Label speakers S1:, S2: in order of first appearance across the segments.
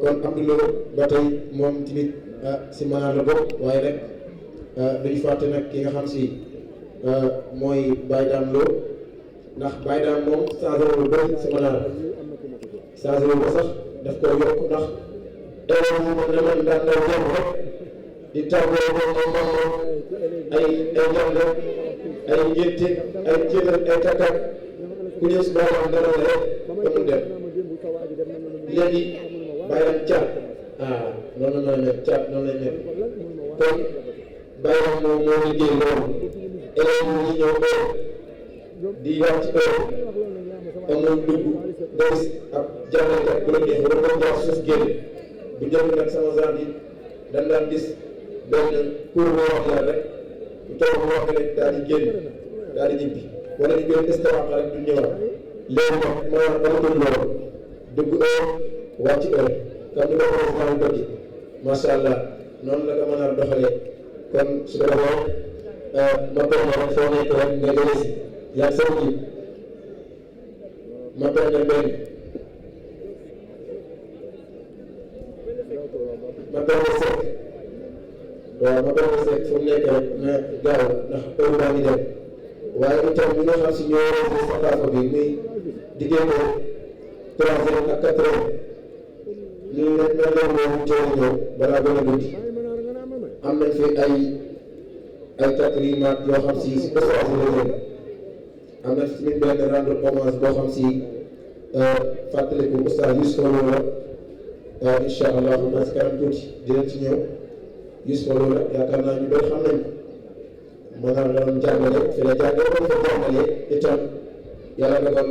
S1: kon Abdou Lo ba tey moom tamit si Manar la bokk waaye nag dañu fàtte nag ki nga xam si mooy Baye Dame Lo ndax Baye Dame moom changé wu lu bëri si Manar changé wu ko sax daf koo yokk ndax teewul moom ne man daan na jëm rek di tàggoo moom ay jàng ay ngénte ay jéetal ay taktak ku ñëw si doomam dana la rek ba mu dem léegi Baye Dame caat noonu la mel caat noonu lay mel kon Baye Dame moom moo liggéey loolu élèves yi ñëw heure di wàcc heure amul dugg nga gis ab jàngalekat bu la neex war ko jaar suuf génn bu njëkk nag sama genre yi dañ daan gis benn cours boo wax la rek bu toog bu wax rek daal di génn daal di ñibbi wala ñu koy istawaaq rek du ñëwaat léegi moom maanaam amatul loolu dugg heure wàcc heure comme ni ko président bëgg macha allah noonu la ko mën a doxalee kon su ko defee ma toog rek foo nekk rek nga jëlee si yaa sa ji ma toog ne benn ma toog ne seet waaw ma toog ne seet fu mu nekk rek na gaaw ndax heure baa ngi dem waaye itam ñi nga xam si ñoo réseau Sakafa bi muy diggante 3h ak 4h ñu ne mel na moom teel a ñëw balaa gën a guddi am nañ fi ay takrimaat yoo xam si ustaas la leen am na tamit benn rendre hommage boo xam si fàttaliku ustaas Youssouf Lo la incha allah xam naa si kanam tuuti dinañ ci ñëw Youssouf Lo la yaakaar naa ñu bëri xam nañ Manar la doon jàngale fi la jàngale ba fa jàngale itam yàlla dogal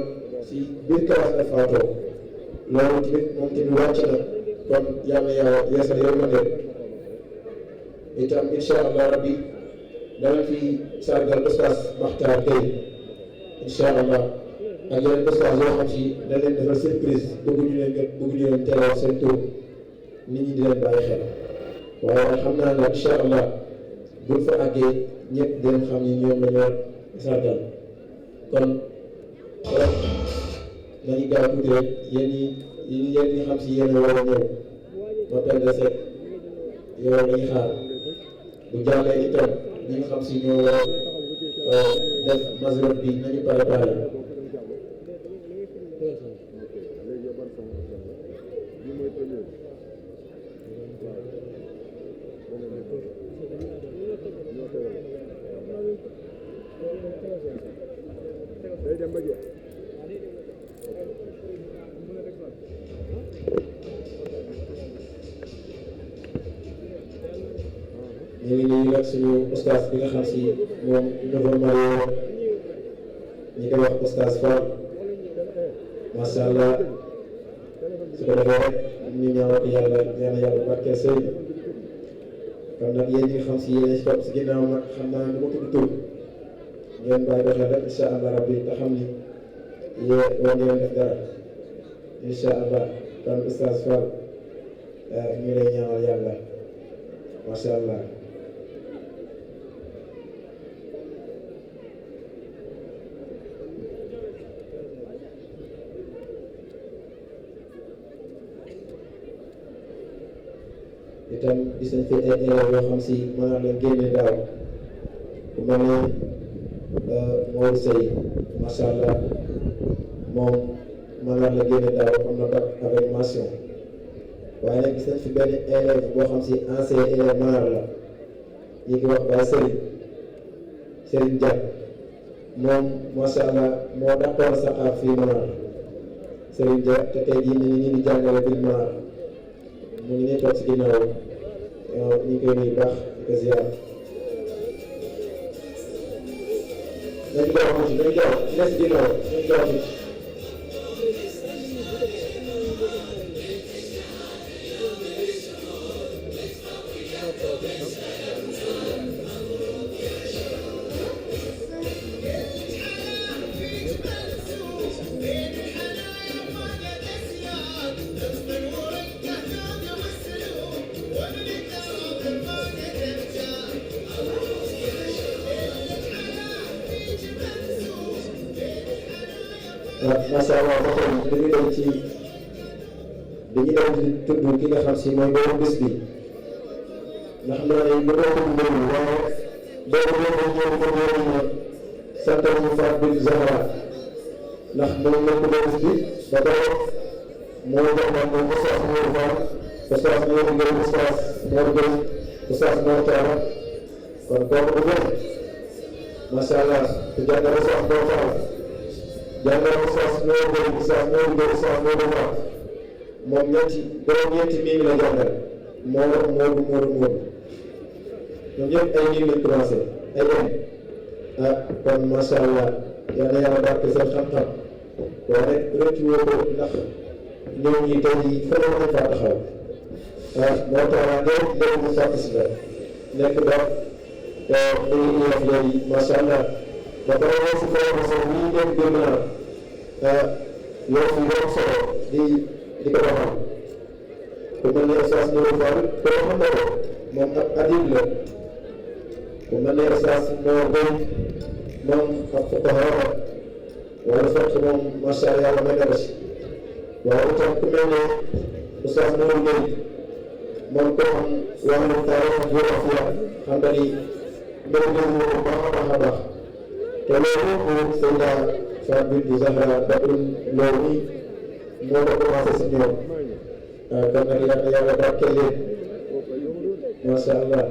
S1: si biir classe la faatoo loolu tamit moom tamit wàcc na kon yàlla yeesal yërmande itam incha allah rabbi dana fi sargal ustaas Maxtaar Gueye incha allah ak yeneen ustaas yoo xam si dañ leen defal surprise bëgguñu leen teewal seen tur nit ñi di leen bàyyi xel waaye xam naa ne incha allah buñ fa àggee ñëpp dinañ xam ni ñoom la ñoo sargal kon nañu gaaw tuuti rek yéen ñi xam si yéen a war a ñëw ma perdre sec yow la ñuy xaar bu jàllee itam ñi nga xam si ñoo war a def mazrout bi nañu préparé ñu ngi nuyu nag suñu ustaas bi nga xam si moom nouveau marié ñi koy wax ustaas Fall macha allah su ko defee rek ñu ñaanal yàlla ñaan yàlla barkeel sëy kon nag yéen ñi nga xam si yéen si topp si ginnaaw nag xam naa ne du ma tudd tur ngeen bàyyi ko xel rek incha allah rabbi te xam ni yéen war ngeen def dara incha allah kon ustaas Fall ñu lay ñaanal yàlla macha allah. itam gis nañ fi ay élèves yoo xam si maanaam lañ génne daaw ku mel ne Mor Seye macha allah moom maanaam la génne daaw am na bac avec mention waaye nag gis nañ fi benn élève boo xam si ancien élève Manar la ñu ngi wax Baye Serigne Dia moom macha allah moo dàqoon saxaar fii Manar Serigne Dia te tey jii ñu ngi jàngale biir Manar mu ngi nii toog si ginnaaw ñu ngi koy nuyu baax di ko ziar nañu gaaw tuuti nañu gaaw les ginnaaw nañu gaaw tuuti macha allah ba tey dañuy dem ci dañuy dañuy daal di tudd ki nga xam si mooy borom bés bi nga xam naa ne lu doon ko mbéyum waaye boobu léegi ñëw ko ñëw na santal ñu Fatou Bintou Zahra ndax moom lañ ko bés bi ba pare moo jox ma moom Oustaz Mor Fall Oustaz Mor Gueye Oustaz Mor Gueye Oustaz Mor Talla kon kooku bu bëri macha allah te jàngal Oustaz Mor Fall jàngal Oustaz Mor Gueye Oustaz Mor Gueye Oustaz Mor Fall moom ñeenti mii la jàngal Moodu ñoom ñëpp ay mii lañ commencé ay kon macha allah yal na yàlla barke seen xam-xam waaye rek rëcc woo ko ndax ñoom ñi tey jii fële nañ faa taxaw moo tax léegi mu participé nekk dox muy IEF léegi macha allah ba pare ñoo si formation bi ñu ngeen gën yoo fi doon solo di ko doxal ku mel ne Oustaz Nourou Fall ko xam na ko moom ab adib la ku mel ne Oustaz Mor Gueye moom ab fuqaha wala fekk moom macha allah yàlla may na ko si waaye itam ku mel ne Oustaz Nourou Gueye moom ko xam wàllu taarix ak géographie xam nga ni mbir mi bu baax a baax a baax te loolu moom Seyda Fatou Bintou Zahra Badrun loolu moo ko commencé si ñoom kon nag yal na yàlla barkeel leen macha allah.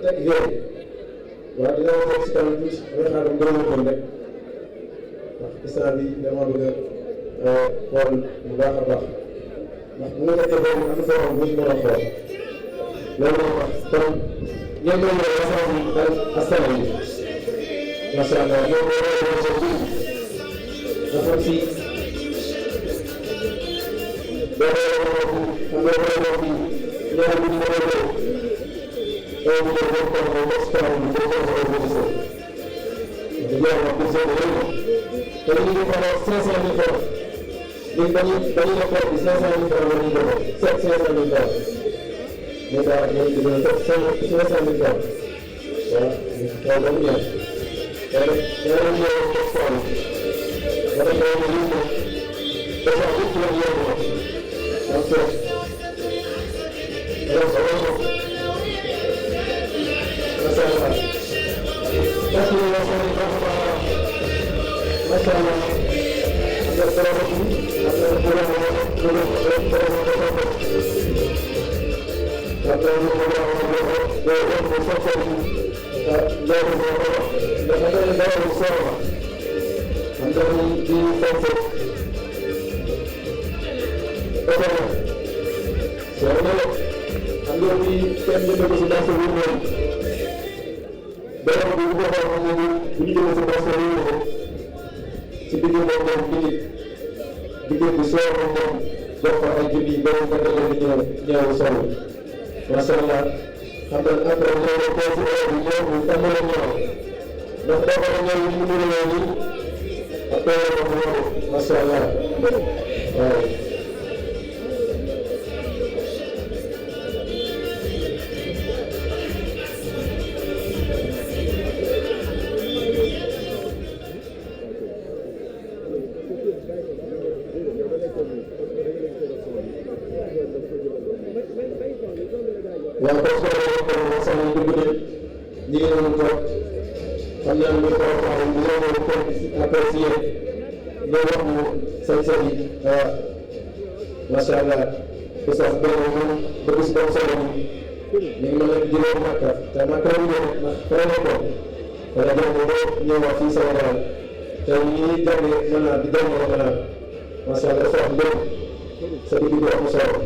S1: teg yooyu waaw dina ma fekk si kanam tuuti damay xaar mu gën a woon rek ndax instant bi dama bëgg a xool bu baax a baax ndax bu ma fekkee boobu am na foo xam bu ñu mën a xool loolu moo tax kon ñoom ñoo ñëw wasaare bi daal askan wi macha allah ñoom ñoo ñëw wasaare bi nga xam si boo xoolee xam nga boo xoolee ñaari bu ñu mën a ñëw loolu mooy boo ko waxee ba si kanam bi boo ko waxee ba si te yow wax dëgg yàlla te li ñu xooloo 500 000 francs léegi dañuy def bi 500 000 francs la ñuy joxe 500 000 francs mais daal ñoom dañoo def 500 000 francs voilà xool ba mu ñëw te nag ñaari ñëw def ko am ba tax na ñu ne dafa am lu ñu yëngu ko donc macha allah parce que yow soo leen baax a baax macha allah am na problème am na problème macha allah xam nga après loolu kooku heure bi ñëw tàmbali ñëw ndax boo ko ñëw ñu mën a ñëw nii après loolu macha allah waaw. waaw parce que sama dugub bi ñu ngi doon toog xam naa ne ko waxee bu ñu doon toog apprécié ñoo wax mu sañ-sañ yi macha allah ku sax benn moom ba gis doom solo bi ñu ngi mën a jëlee Makka te Makka la ñu ñëw ndax fay na ko wala jàng ba ñëwaat fii sama daal te ñu ngi jàngee mën naa di jàngee mën naa macha allah sax mbir sa dugub bi am solo.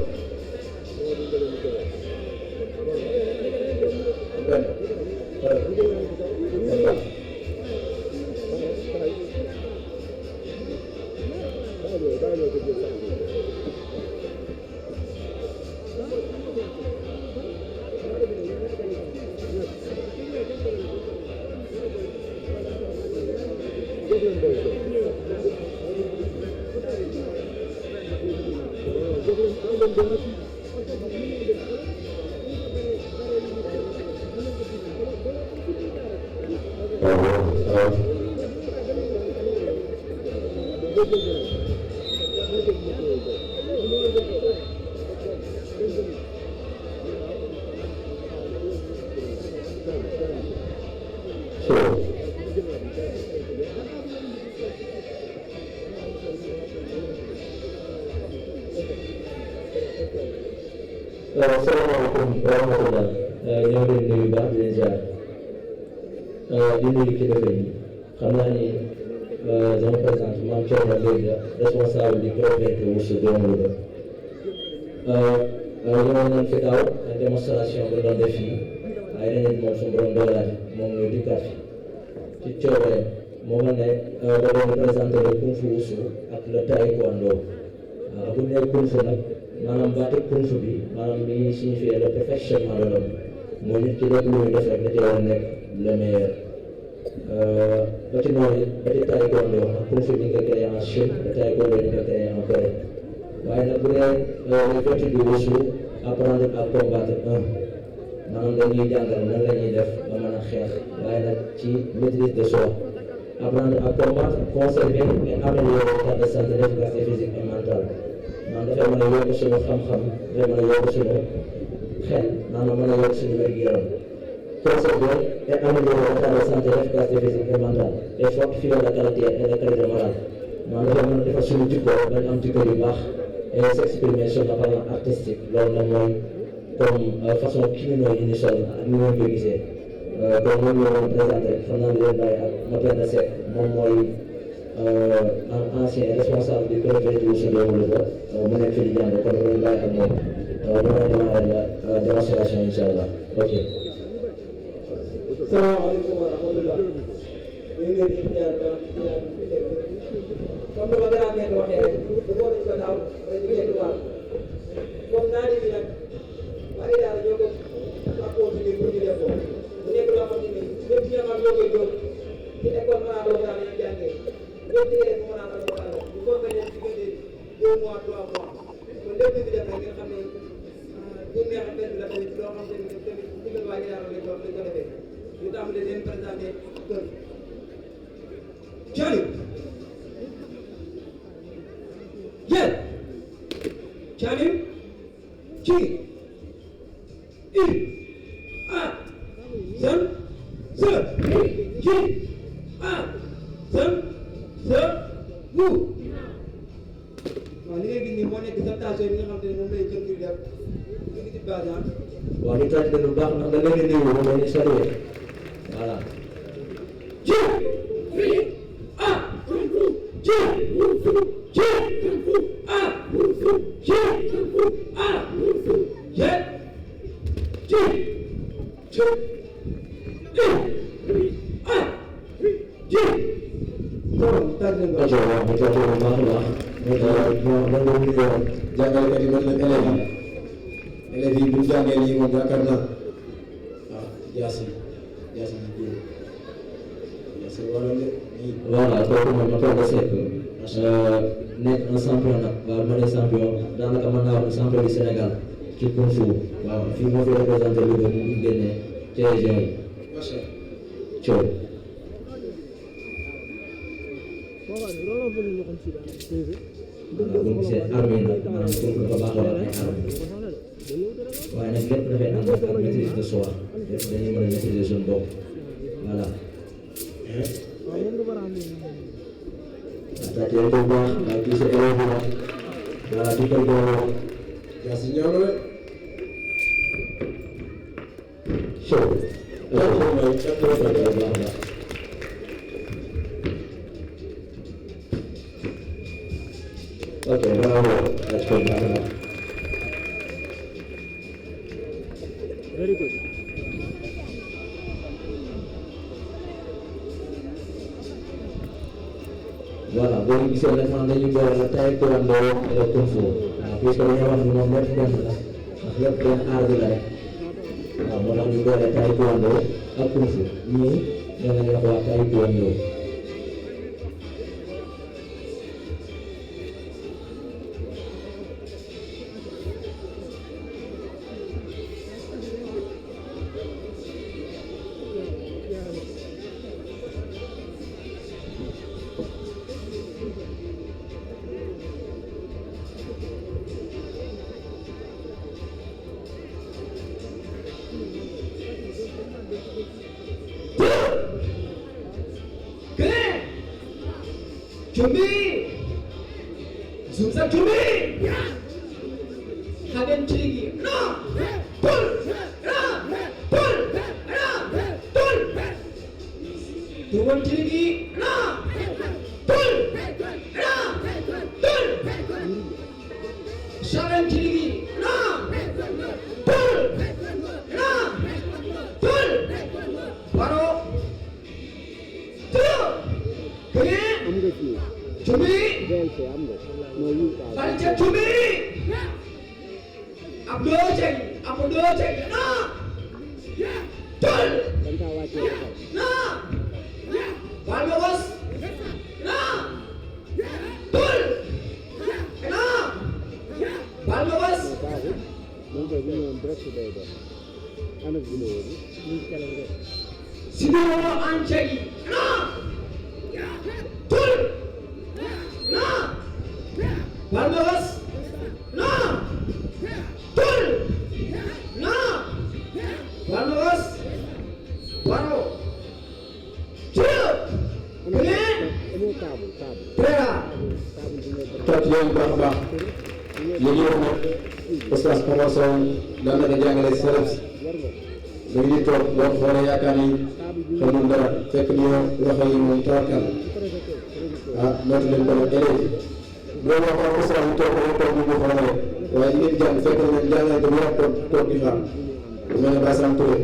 S2: Assalamualaikum warahmatullahi ñoo ngi leen nuyu baax di leen ziar di nuyu kilifa yi xam naa ni je me présente Mame Thierno Ndoye responsable du projet Woussou Doomu Louga ñëwoon nañ fi daaw démonstration bu doon def fii waaye dañu moom suñu borom doolaat moom ñu dikkaat fi ci coobare moo ma ne da doon présenté le Kung Fu Woussou ak le Taekwondo bu ñu nee Kung Fu nag maanaam baatu Kung Fu bi maanaam li signifie le perfectionnement de l'homme mooy nit ki lépp lu muy def rek da cee war a nekk le meilleur ba ci noonu it ba ci Taekwondo Kung Fu ñu ngi koy créé en Chine le Taekwondo ñu ngi koy créé en Corée waaye nag bu dee les vertus du Woussou apprendre à combattre maanaam dañuy jàngal nan la ñuy def ba mën a xeex waaye nag ci maîtrise de soi apprendre à combattre conserver et améliorer l'état de santé d'efficacité physique et mentale maanaam dafay mën a yokk suñu xam-xam dafay mën a yokk suñu xel maanaam mën a yokk suñu wér-gu-yaram conserver et améliorer l'état de santé d'efficacité physique et mentale et fortifier la qualité et la qualité morale maanaam dafay mën a defar suñu jikko dañ am jikko yu baax et s'exprimer sur le plan artistique loolu nag mooy comme façon kimono yi ñu sol ak ni ngeen ko gisee donc moom la ñu présenté rek xam naa ne leen bàyyi ak Mapenda Seck moom mooy ancien responsable du préfet du Sénégal mu nekk fii di jàng kon ñu leen bàyyi ak moom ñu mën a démarrer la démonstration incha allah ok.
S3: salaamaaleykum wa rahmatulah. ñu ngi leen di ñaan comme ni ma gën a nekk waxee rek bu ko nañ ko daaw rek ñu nekk waaw comme naa ni bi nag bari daal ñoo ko appoo ci biir pour ñu def ko mu nekk loo xam ne nii ñëpp ñi nga xam ñoo koy jóg ci école mën naa doon daal ñu jàngee ñëpp di rek mën naa doon daal bu ko bañee diggante 2 mois 3 mois kon lépp li def rek ngeen xam ne bu neex benn la tamit loo xam ne tamit digal waa Gidaar lañ ko defee ñu tàmbalee leen présenté kër Thialim Jël Thialim ci il a zan ze ji a zan ze mu waaw li ngay gis nii moo nekk adaptation bi nga xam te ne moom lay kër gi def ñu ngi ci base
S2: waaw ñu tànn lu baax ndax da leen di nuyu moom la ñu salué voilà.
S3: ji a ji ji a ji a je ji ji a ji kon tànn leen
S2: rajo waaw ñu tànn bu baax a baax. ñoo mën nga nuyoon
S1: jàngalekat yi mën na élèves yi bu ñu jàngee nii moom yaakaar naa jaasi wala nii.
S2: voilà kooku moom Mapenda Seck nekk un champion nag waaw ma ne champion daanaka mën naa wax champion du Sénégal ci kung fu waaw fii moo fi représenté Louga mu ngi génne TG yi.
S1: macha allah.
S2: Thiaw. voilà bu ñu gisee armée nag maanaam pour dafa baaxoo ak ay armes waaye nag lépp dafay ànd ak maîtrise de soi lépp dañuy mën a maîtriser suñu bopp voilà. attaqué ko bu baax waaye kii sa élève bi nag voilà di ko jox
S1: jaasi ñëw na rek.
S2: Thiaw. ok bravo that's good
S4: very good.
S2: voilà boo ñu gisee nag man dañuy boole taekwondo ak kung fu waaw puisque dañoo wax ni moom lépp benn la ndax lépp benn aar bi la rek waaw moo tax ñu boole taekwondo ak kung fu ñii ñoo la ñuy wax waa taekwondo.
S3: 준비! 숨싹 준비! 하겐 치기 하나! 둘! 하나! 둘! 하나! 둘! 두 번 치기 하나! 둘! 하나! 둘! 샤겐 치기 하나! 둘! 하나! 둘! 바로 들어! 그게 준비! 발차 준비! 앞으로 제기! 앞으로 제기! 하나! 둘! 하나! 발먹었어! 하나! 둘! 하나! 발먹었어! 시도로 안채기! 하나! 둘! 하나! 발먹었어! 하나! 둘! 하나! 발먹었어! 바로! 쭉! 그래! 그래라!
S1: toog yow bu baax a baax. léegi yow nag Oustaz Omar Sow daan na ko jàngale si seref si mu ngi toog boo xoolee yaakaar ni xamul dara fekk ni loxo yi moom tawarkal moytu leen ko nag élèves yi loolu wax waa Oustaz ñu toog bu mu xoolee waaye li ngeen jàng fekk na jàngale ko bu wax toog di xaar bu mel ne Baye Sam Touré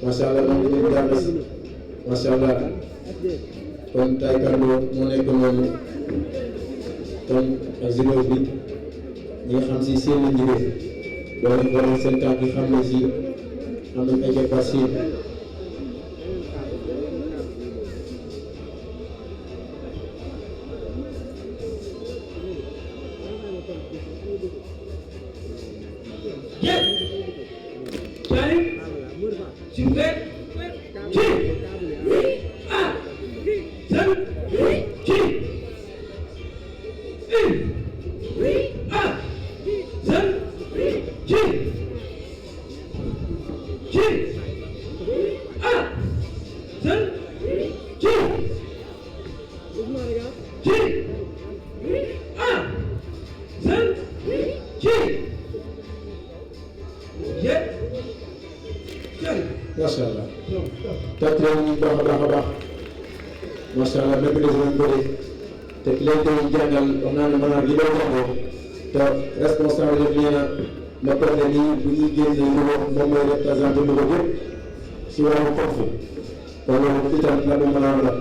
S1: macha allah moom li ngeen jàng si macha allah kon taekwondo moo nekk noonu kon ak judo bi ñi nga xam si seen la njëriñ boo leen xoolee seen tànk yi xam ne si am nañ ay capacité macha allah tàcc leen ñu baax a baax macha allah maîtrise nañ ko de te ki leen koy jàngal wax naa ne maanaam li doon waxoo te responsable def nee na toog ne nii bu ñuy génne Louga moom mooy représenté Louga yëpp si wàllu foofu kon loolu itam la du mën a la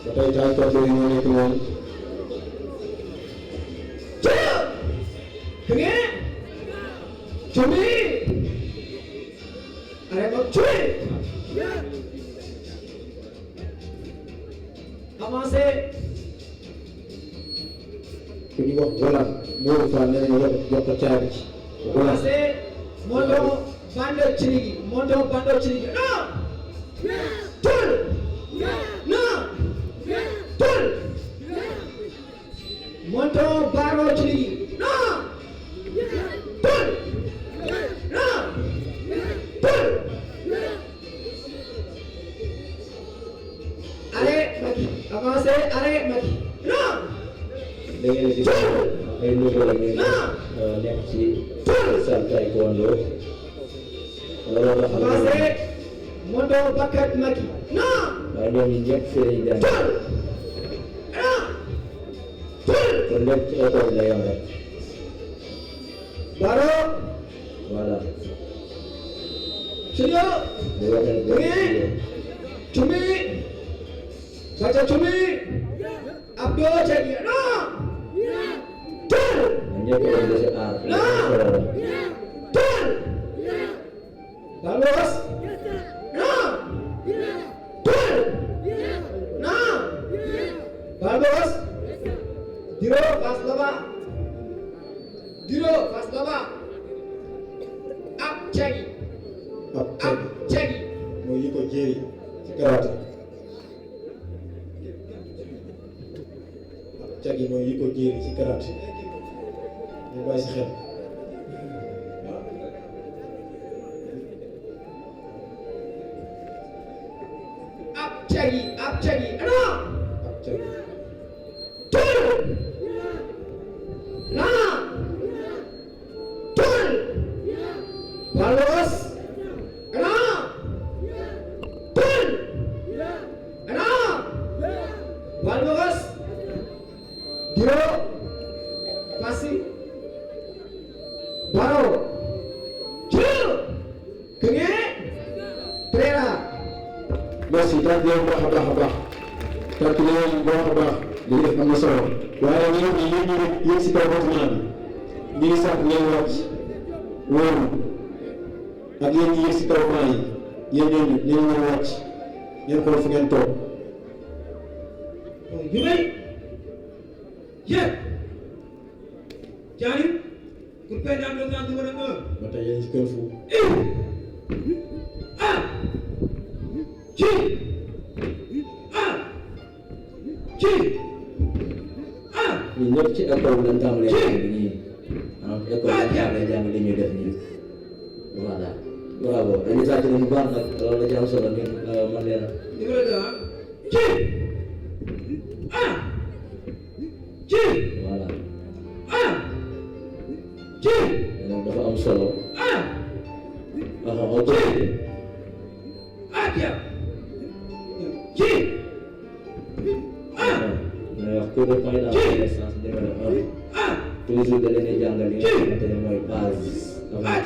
S1: ba tey taekwondo yi ñoo nekk noonu
S3: Cumi, ada kok cumi. Amase.
S1: ku ñu wax voilà Mourou Fall nee nañu jox ko caabi ci.
S3: Amase, mondo bando cinigi, mondo bando cinigi. No. Tul. No. Tul. Mondo baro cinigi. No. Tul. Avancé, arrêt, Macky. Non.
S2: da ngeen di ay nouveau la ngeen nekk ci salle taekwondo loolu la xam
S3: Avancé, mondo bakkat Macky. Non.
S2: waaye ñoom ñëpp seen jàng kon lépp ci école la yam rek
S3: Baro.
S2: voilà
S3: Studio.
S2: di waxee ko
S3: Cumi. Baca cumi. Abdo jadi. Non. Tul.
S2: ñëpp dañ dese aar
S3: Tul. Balos. Non. Tul. Non. Balos. Diro pas laba. Diro pas laba. Ab cegi. Ab cegi.
S1: mooy yi ko jéeri ci karaté cagi mooy yi ko jéeri ci karaté ñu bàyyi si xel
S3: Ab cegi. Non.
S1: ab cagi
S3: Tul. Non. Tul. Balos. Non. Tul. Non. Balos. Diro. Pasi. Baro. Cil. Kenge. Trela.
S1: merci tànk leen bu baax a baax tànk leen bu baax a baax li ñu def am na solo waaye ñoom ñi yéen ñu yéen si kaw bâtiment bi ñu ngi sant ngeen wàcc wóoru ak yéen ñi yéeg si kaw plan yi yéen ñooñu ñu ngi wàcc ngeen xool fu ngeen toog
S3: Jumai. Ye. Jadi, kurpen yang dengan tu mana?
S1: ba tey yéen si kër fu
S3: Ci. Ci.
S2: ñun ñëpp ci école lañ tàmbalee jàng nii école lañ tàmbalee jàng li ñuy def nii voilà bravo dañuy sàcc nañu baax nag loolu la ci am solo ni man leen
S3: Número 2. Ci.
S2: dafa am solo ok mais wax cours de point d'essence numéro 1 toujours da leen di jàngal li nga xamante ne mooy base avant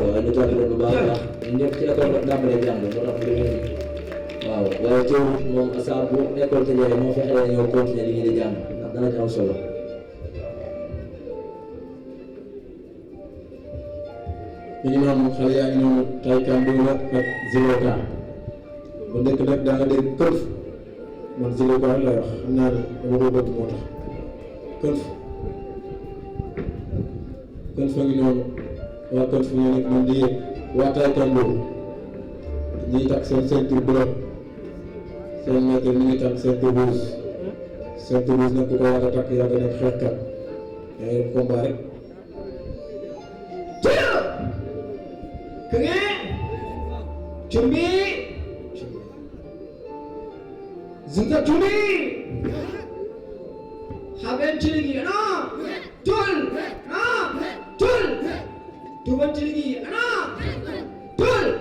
S2: waaw ñu toog leen bu baax a baax ñëpp ci école ba tàmbalee jàng moo tax lu ngeen waaw waaye teewul moom saa bu école tëjee moo fexe la ñëw continuer li ngeen di jàng ndax dana ci am solo
S1: ñu ngi noonu xale yaa ngi noonu taekwondo la ak judoka bu nekk nag daa nga dégg këf man judoka lay wax xam naa ne dama ko bëgg moo tax këf fa ngi noonu waa këf ñu nekk noonu di yéeg waa taekwondo ñuy takk seen ceinture bleu seen maître ñu ngi takk ceinture rouge nag ku ko war a takk yaa ngi nekk xeexkat yaa ngi combat rek
S3: 그게 준비 승자 준비 하변 치르기 하나 둘 두 번 치르기 하나 둘